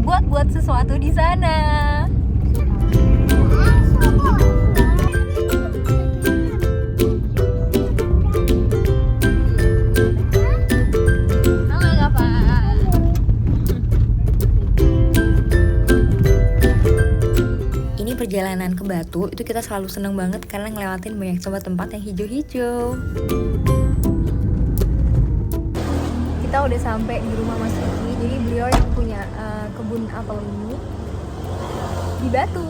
buat sesuatu di sana. Halo Kak. Ini perjalanan ke Batu itu kita selalu seneng banget karena ngelewatin banyak tempat-tempat yang hijau-hijau. Kita udah sampai di rumah Mas Vicky. Jadi beliau yang punya kebun apel ini di Batu.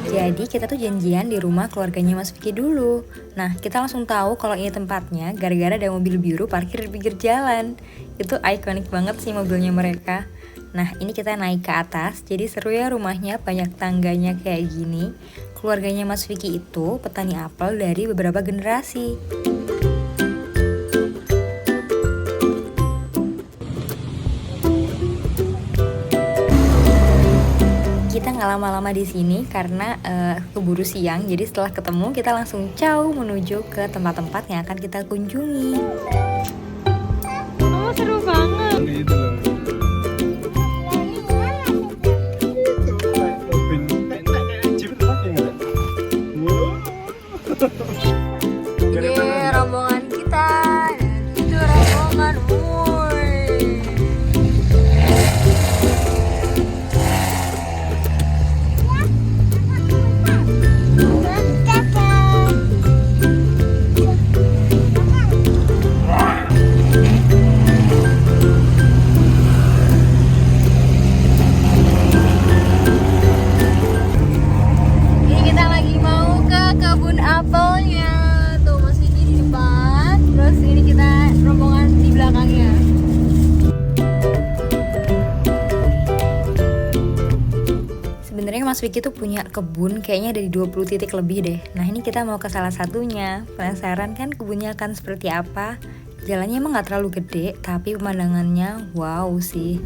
Jadi kita tuh janjian di rumah keluarganya Mas Vicky dulu. Nah, kita langsung tahu kalau ini tempatnya gara-gara ada mobil biru parkir di pinggir jalan. Itu ikonik banget sih mobilnya mereka. Nah, ini kita naik ke atas. Jadi seru ya rumahnya, banyak tangganya kayak gini. Keluarganya Mas Vicky itu petani apel dari beberapa generasi. Kita nggak lama-lama di sini karena keburu siang. Jadi setelah ketemu kita langsung jauh menuju ke tempat-tempat yang akan kita kunjungi. Oh, seru banget. Ini rombongan kita. Itu rombongan. Sebenarnya Mas Vicky tuh punya kebun kayaknya ada di 20 titik lebih deh. Nah ini kita mau ke salah satunya. Penasaran kan kebunnya akan seperti apa? Jalannya emang gak terlalu gede, tapi pemandangannya wow sih.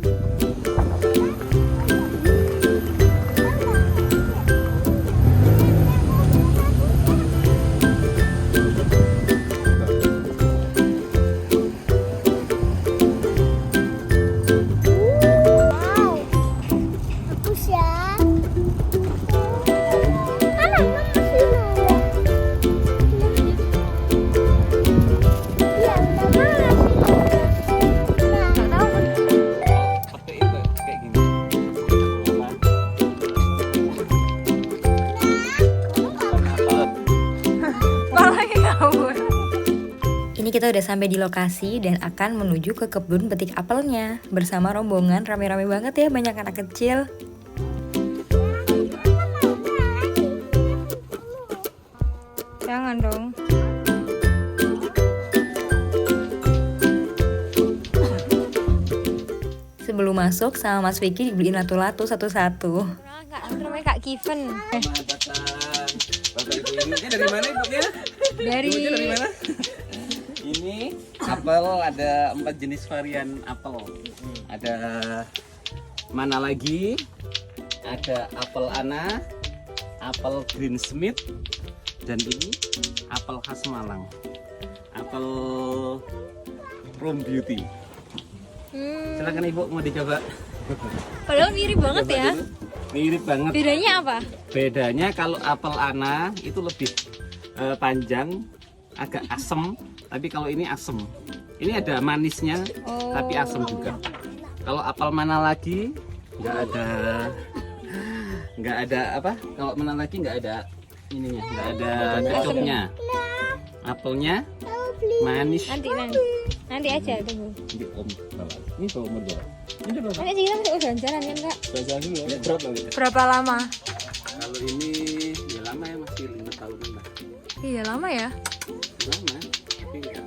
Ini kita udah sampai di lokasi dan akan menuju ke kebun petik apelnya. Bersama rombongan, rame-rame banget ya, banyak anak kecil. Jangan dong. Sebelum masuk sama Mas Vicky dibeliin latu-latu satu-satu. Namanya Kak Kiven. Bapak Ibu ini dari mana ibunya? Dari mana? Ini apel ada 4 jenis varian apel. Ada mana lagi? Ada apel Ana, apel Green Smith, dan ini apel khas Malang. Apel Room Beauty. Silakan Ibu mau dicoba. Padahal mirip banget ya. Mirip banget. Bedanya apa? Bedanya kalau apel Ana itu lebih panjang, agak asem. Tapi kalau ini asem, ini ada manisnya, tapi asem juga. Kalau apel mana lagi nggak ada apa? Kalau mana lagi nggak ada ininya, nggak ada kecupnya. Apelnya manis. Nanti aja tunggu. Ini Om bawa. Ini bawa mertua. Ini berapa? Nanti kita masih jalan-jalan kan Kak? Jalan dulu. Ini berapa? Berapa lama? Kalau ini ya lama ya, masih 5 tahunan lah. Iya lama ya. Lama. Tapi enggak.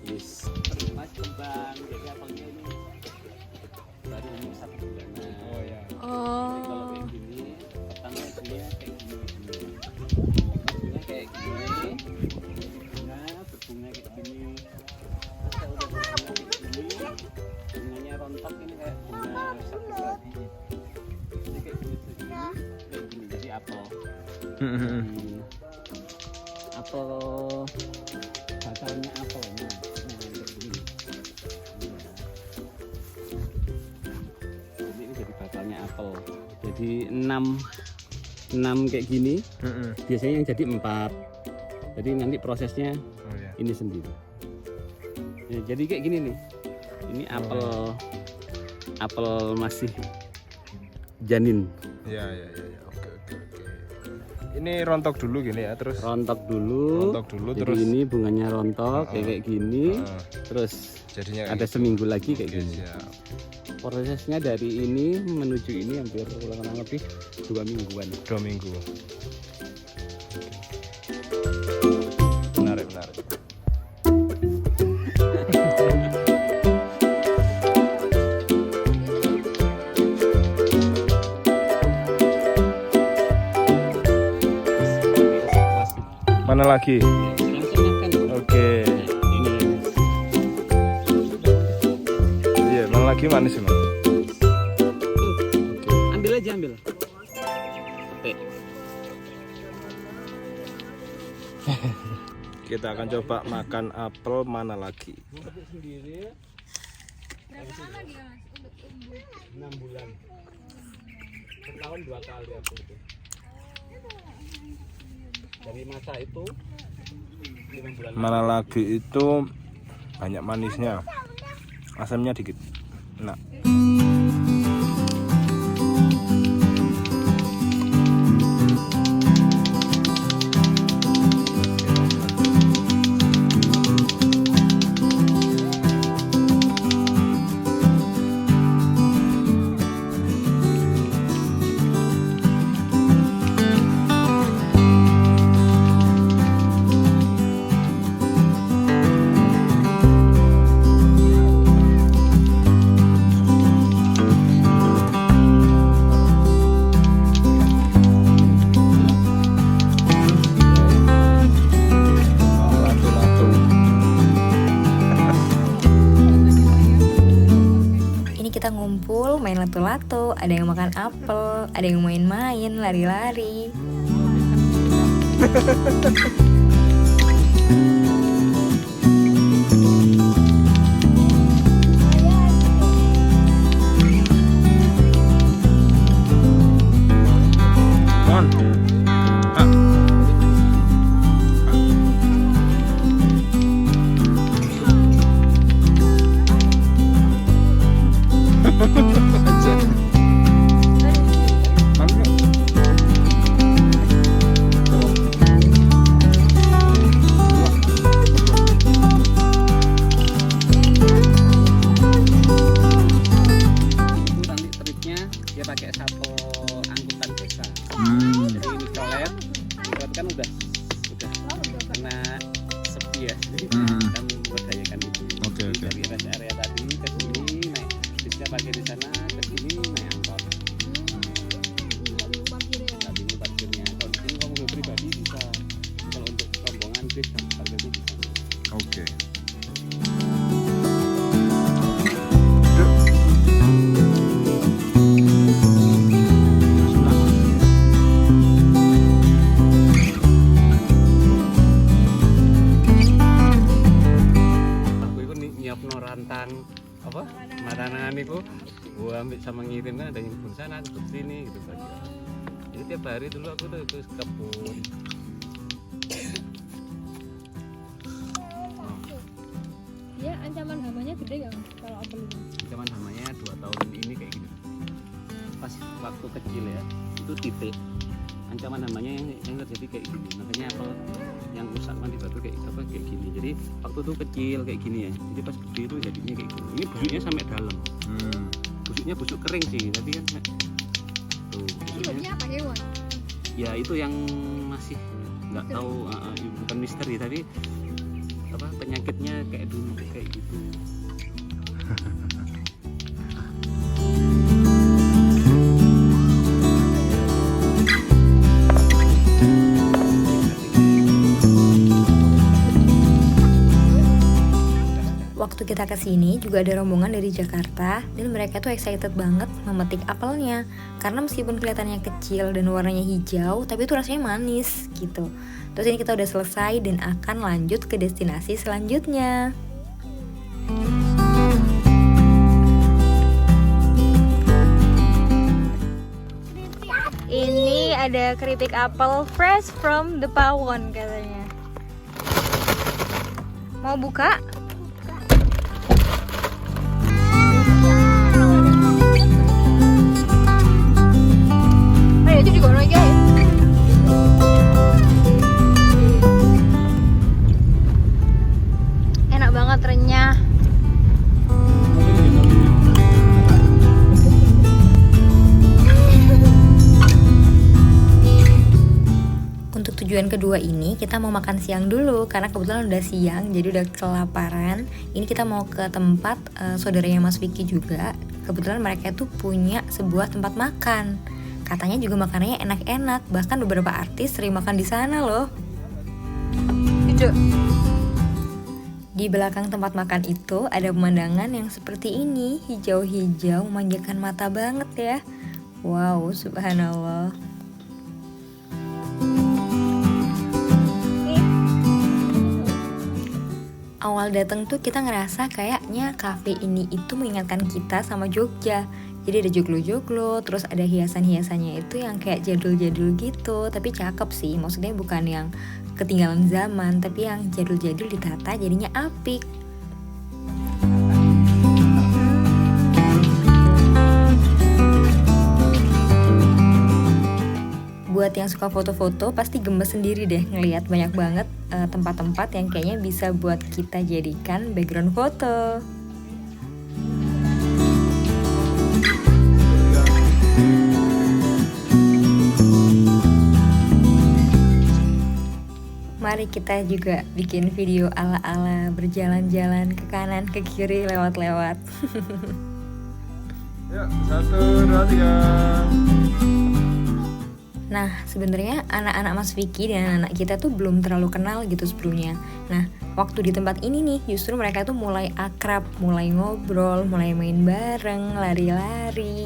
Yes. Mas kembang. Jadi apelnya ini baru umur 1 bulanan. Oh ya. Oh. Kalau kayak gini, petangnya dia kayak gini. Bunga kayak gini. Berbunga kayak gini. Kalau udah berbunga kayak gini, bunganya rontok ini kayak bunga satu-satu. Jadi kayak gini, jadi apel. Apel bakalnya apel, nah kayak gini. jadi 6 kayak gini. Biasanya yang jadi 4. Jadi nanti prosesnya ini sendiri. Ya, jadi kayak gini nih. Ini apel masih janin. Ya. Oke. Ini rontok dulu gini ya, terus Rontok dulu. Jadi terus ini bunganya rontok kayak gini. Terus jadinya ada seminggu lagi kayak gini. Siap. Prosesnya dari ini menuju ini hampir kurang lebih 2 mingguan. 2 minggu. Menarik. Mana lagi? Langsung makan. Oke. Ini. Iya, mana lagi manis Mas? Ambil aja ambil. Oke. Kita akan coba makan apel mana lagi. Sendiri. Berapa lama dia Mas untuk tumbuh? 6 bulan. Setahun 2 kali aku itu. Dari masa itu 5 bulan. Mana lagi itu banyak manisnya, asamnya dikit. Nah, Kita ngumpul, main lato-lato, ada yang makan apel, ada yang main-main, lari-lari. kan udah kena sepi ya, jadi kita memberdayakan itu. Dari rest area tadi ke sini naik bisnya parkir di sana, ke sini naik angkot. Nggak bingung parkirnya. Kalau di sini kamu pribadi bisa, kalau untuk rombongan bis dan parkirnya bisa. Oke. Rantang apa matangan itu gua ambil sama ngirim kan, ada yang pun sana ke sini gitu saja. Jadi tiap hari dulu aku tuh ke kebun. Ya, ancaman hamanya gede nggak kalau apel itu? Ancaman hamanya 2 tahun ini kayak gini. Pas waktu kecil ya, itu titik ancaman hamanya yang terjadi kayak gini. Makanya apel yang rusak mandi batu kayak apa kayak gini. Jadi waktu itu kecil kayak gini ya. Jadi pas gede itu jadinya kayak gini. Ini busuknya sampai dalam. Busuknya busuk kering sih, tapi kan tuh. Busuknya apa hewan? Ya itu yang masih nggak tahu, bukan misteri tapi apa penyakitnya kayak dulu kayak gitu. Waktu kita kesini juga ada rombongan dari Jakarta dan mereka tuh excited banget memetik apelnya karena meskipun kelihatannya kecil dan warnanya hijau tapi itu rasanya manis gitu. Terus ini kita udah selesai dan akan lanjut ke destinasi selanjutnya. ada keripik apel fresh from the pawon katanya. Mau buka? Itu juga lagi ya. Enak banget, renyah. Untuk tujuan kedua ini kita mau makan siang dulu karena kebetulan udah siang jadi udah kelaparan. Ini kita mau ke tempat saudaranya Mas Vicky juga. Kebetulan mereka tuh punya sebuah tempat makan. Katanya juga makanannya enak-enak. Bahkan beberapa artis sering makan di sana loh. Di belakang tempat makan itu ada pemandangan yang seperti ini, hijau-hijau memanjakan mata banget ya. Wow, subhanallah. Awal datang tuh kita ngerasa kayaknya kafe ini itu mengingatkan kita sama Jogja. Jadi ada joglo-joglo, terus ada hiasan-hiasannya itu yang kayak jadul-jadul gitu. Tapi cakep sih, maksudnya bukan yang ketinggalan zaman, tapi yang jadul-jadul ditata jadinya apik. Buat yang suka foto-foto pasti gemes sendiri deh ngelihat banyak banget tempat-tempat yang kayaknya bisa buat kita jadikan background foto. Mari kita juga bikin video ala-ala berjalan-jalan ke kanan ke kiri lewat-lewat. Ya, 1, 2, 3. Nah, sebenarnya anak-anak Mas Vicky dan anak kita tuh belum terlalu kenal gitu sebelumnya. Nah, waktu di tempat ini nih, justru mereka tuh mulai akrab, mulai ngobrol, mulai main bareng, lari-lari.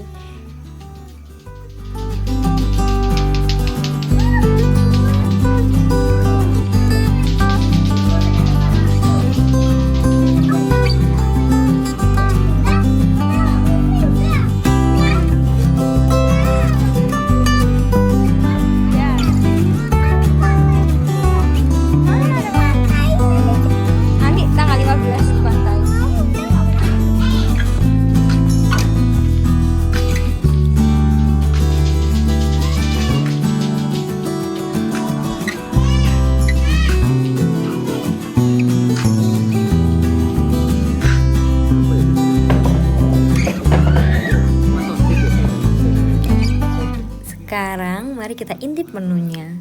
Sekarang mari kita intip menunya.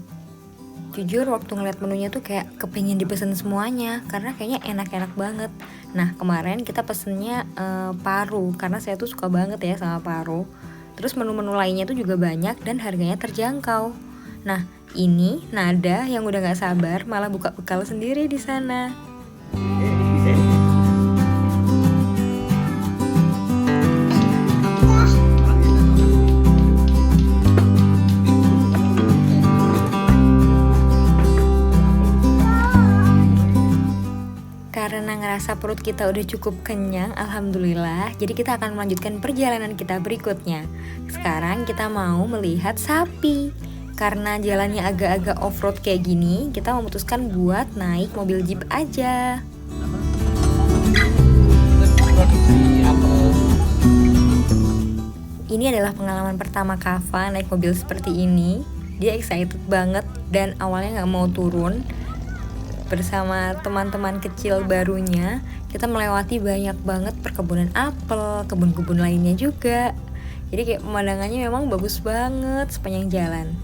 Jujur waktu ngeliat menunya tuh kayak kepengin dipesen semuanya karena kayaknya enak-enak banget. Nah kemarin kita pesennya paru karena saya tuh suka banget ya sama paru. Terus menu-menu lainnya tuh juga banyak dan harganya terjangkau. Nah ini Nada yang udah gak sabar malah buka bekal sendiri di sana. Karena ngerasa perut kita udah cukup kenyang, alhamdulillah. Jadi kita akan melanjutkan perjalanan kita berikutnya. Sekarang kita mau melihat sapi. Karena jalannya agak-agak off-road kayak gini, kita memutuskan buat naik mobil jeep aja. Ini adalah pengalaman pertama Kava naik mobil seperti ini. Dia excited banget dan awalnya gak mau turun. Bersama teman-teman kecil barunya, kita melewati banyak banget perkebunan apel, kebun-kebun lainnya juga. Jadi kayak pemandangannya memang bagus banget sepanjang jalan.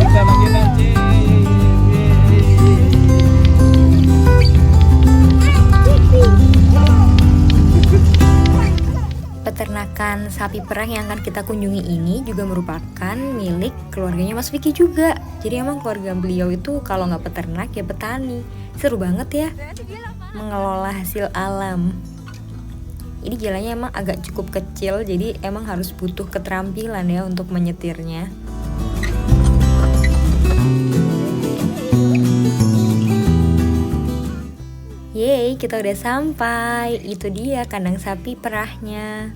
Kita lagi nanti. Peternakan sapi perah yang akan kita kunjungi ini juga merupakan milik keluarganya Mas Vicky juga. Jadi emang keluarga beliau itu kalau nggak peternak ya petani. Seru banget ya mengelola hasil alam. Ini jalannya emang agak cukup kecil, jadi emang harus butuh keterampilan ya untuk menyetirnya. Yeay, kita udah sampai. Itu dia kandang sapi perahnya.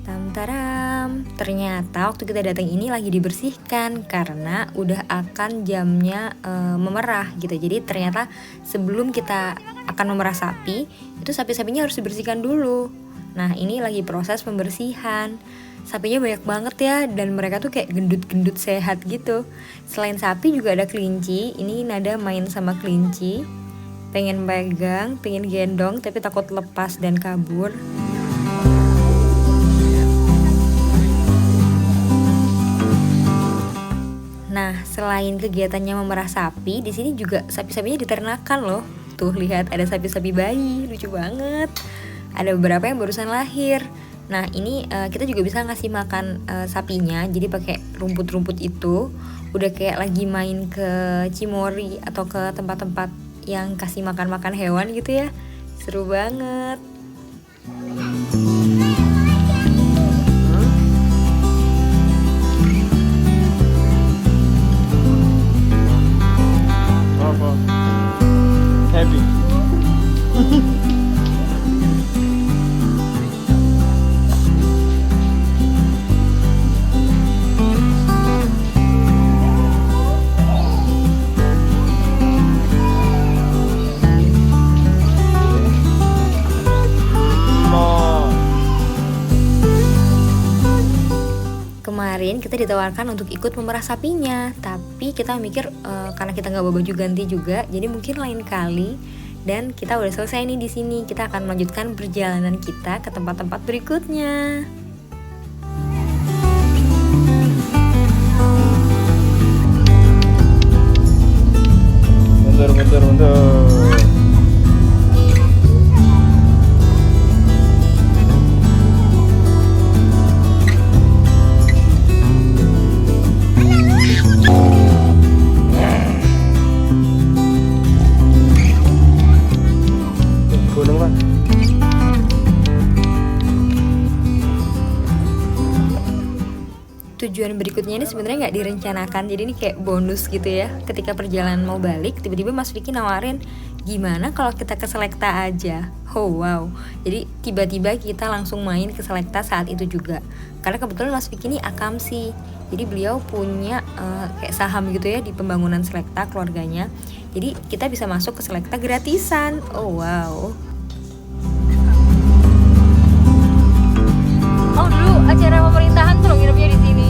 Tam taram. Ternyata waktu kita datang ini lagi dibersihkan karena udah akan jamnya memerah gitu. Jadi ternyata sebelum kita akan memerah sapi, itu sapi-sapinya harus dibersihkan dulu. Nah, ini lagi proses pembersihan. Sapinya banyak banget ya, dan mereka tuh kayak gendut-gendut sehat gitu. Selain sapi juga ada kelinci. Ini Nada main sama kelinci. Pengen pegang, pengen gendong, tapi takut lepas dan kabur. Nah, selain kegiatannya memerah sapi, di sini juga sapi-sapinya diternakan loh. Tuh lihat, ada sapi-sapi bayi, lucu banget. Ada beberapa yang barusan lahir. Nah, ini kita juga bisa ngasih makan sapinya. Jadi pakai rumput-rumput itu. Udah kayak lagi main ke Cimory atau ke tempat-tempat yang kasih makan-makan hewan gitu ya. Seru banget. Apa? Happy. Kemarin kita ditawarkan untuk ikut memerah sapinya, tapi kita mikir karena kita nggak bawa baju ganti juga, jadi mungkin lain kali. Dan kita udah selesai nih di sini. Kita akan melanjutkan perjalanan kita ke tempat-tempat berikutnya. Mundur. Gunung lah. Tujuan berikutnya ini sebenarnya nggak direncanakan, jadi ini kayak bonus gitu ya. Ketika perjalanan mau balik, tiba-tiba Mas Vicky nawarin, gimana kalau kita ke Selekta aja? Oh wow, jadi tiba-tiba kita langsung main ke Selekta saat itu juga. Karena kebetulan Mas Vicky ini akamsi, jadi beliau punya kayak saham gitu ya di pembangunan Selekta keluarganya. Jadi kita bisa masuk ke Selekta gratisan. Oh wow. Oh dulu acara pemerintahan tuh loh nginepnya di sini.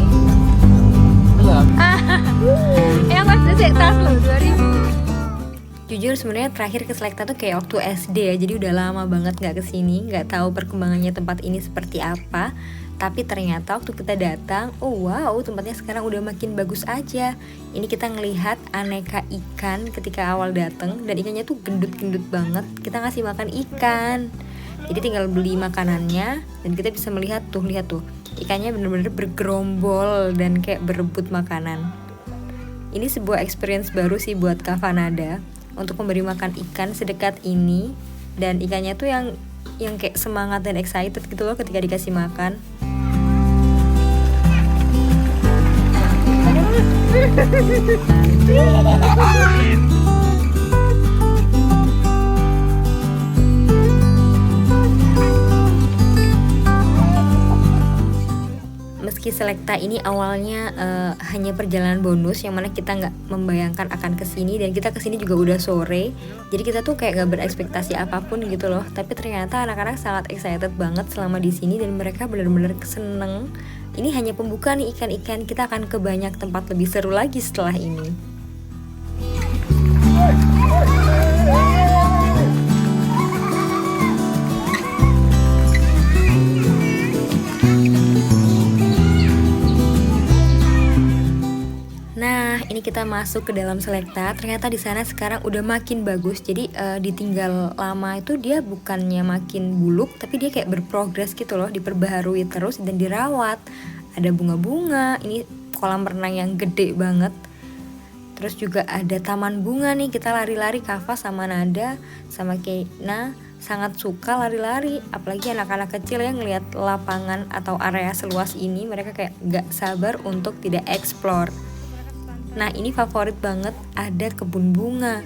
Yang pasti sih tas loh 2000. Jujur sebenarnya terakhir ke Selekta tuh kayak waktu SD ya, jadi udah lama banget nggak kesini, nggak tahu perkembangannya tempat ini seperti apa. Tapi ternyata waktu kita datang, oh wow, tempatnya sekarang udah makin bagus aja. Ini kita ngelihat aneka ikan ketika awal datang, dan ikannya tuh gendut-gendut banget. Kita ngasih makan ikan. Jadi tinggal beli makanannya, dan kita bisa melihat tuh, lihat tuh, ikannya bener-bener bergerombol dan kayak berebut makanan. Ini sebuah experience baru sih buat Kavanada untuk memberi makan ikan sedekat ini, dan ikannya tuh yang kayak semangat dan excited gitu loh ketika dikasih makan. Meski Selekta ini awalnya hanya perjalanan bonus yang mana kita nggak membayangkan akan kesini, dan kita kesini juga udah sore, jadi kita tuh kayak nggak berekspektasi apapun gitu loh. Tapi ternyata anak-anak sangat excited banget selama di sini, dan mereka benar-benar seneng. Ini hanya pembuka nih ikan-ikan, kita akan ke banyak tempat lebih seru lagi setelah ini. Nah, ini kita masuk ke dalam Selekta. Ternyata di sana sekarang udah makin bagus. Jadi ditinggal lama itu dia bukannya makin buluk, tapi dia kayak berprogres gitu loh, diperbaharui terus dan dirawat. Ada bunga-bunga, ini kolam renang yang gede banget. Terus juga ada taman bunga nih, kita lari-lari, Kava sama Nada sama Keina sangat suka lari-lari. Apalagi anak-anak kecil yang ngelihat lapangan atau area seluas ini, mereka kayak gak sabar untuk tidak explore. Nah ini favorit banget, ada kebun bunga.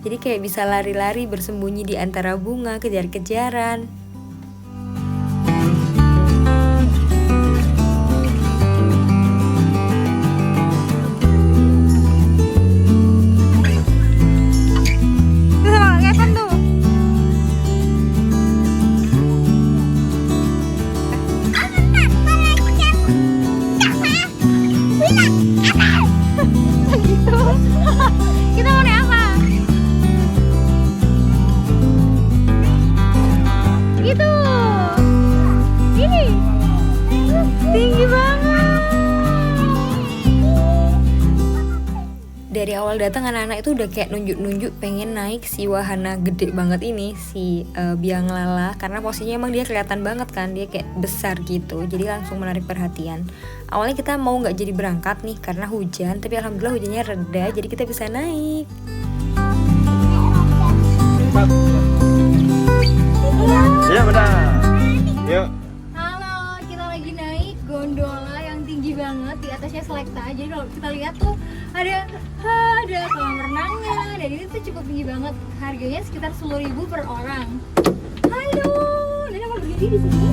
Jadi kayak bisa lari-lari bersembunyi di antara bunga, kejar-kejaran. Kita mau naik apa? Gitu. Ini tinggi banget. Dari awal datang anak-anak itu udah kayak nunjuk-nunjuk pengen naik si wahana gede banget ini, si biang lala, karena posisinya emang dia kelihatan banget kan, dia kayak besar gitu, jadi langsung menarik perhatian. Awalnya kita mau nggak jadi berangkat nih karena hujan, tapi alhamdulillah hujannya reda, jadi kita bisa naik. Ya benar. Yuk. Halo, kita lagi naik gondola yang tinggi banget, di atasnya Selecta. Jadi kalau kita lihat tuh ada kolam renangnya, dan ini tuh cukup tinggi banget. Harganya sekitar 10.000 per orang. Halo, Nena mau berdiri di sini.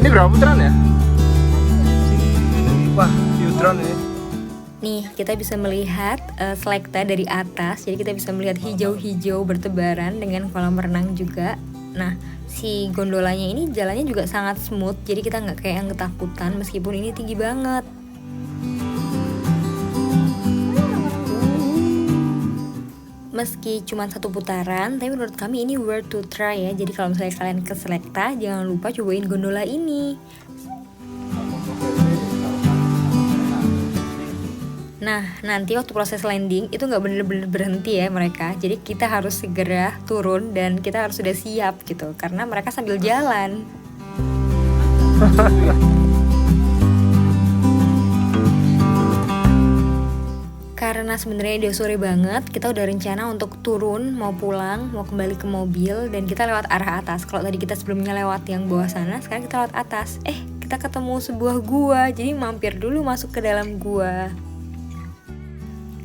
Ini berapa putaran ya? Wah, U-turn ini. Nih, kita bisa melihat Selecta dari atas, jadi kita bisa melihat hijau-hijau bertebaran dengan kolam renang juga. Nah, si gondolanya ini jalannya juga sangat smooth, jadi kita nggak kayak yang ketakutan meskipun ini tinggi banget. Meski cuma satu putaran, tapi menurut kami ini worth to try ya. Jadi kalau misalnya kalian ke Selecta, jangan lupa cobain gondola ini. Nah, nanti waktu proses landing itu nggak bener-bener berhenti ya mereka. Jadi kita harus segera turun dan kita harus sudah siap gitu, karena mereka sambil jalan. Karena sebenarnya udah sore banget, kita udah rencana untuk turun, mau pulang, mau kembali ke mobil, dan kita lewat arah atas. Kalau tadi kita sebelumnya lewat yang bawah sana, sekarang kita lewat atas. Kita ketemu sebuah gua, jadi mampir dulu masuk ke dalam gua.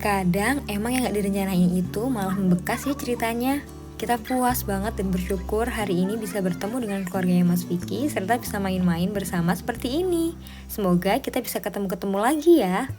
Kadang emang yang gak direncanain itu malah membekas ya ceritanya. Kita puas banget dan bersyukur hari ini bisa bertemu dengan keluarganya Mas Vicky, serta bisa main-main bersama seperti ini. Semoga kita bisa ketemu-ketemu lagi ya.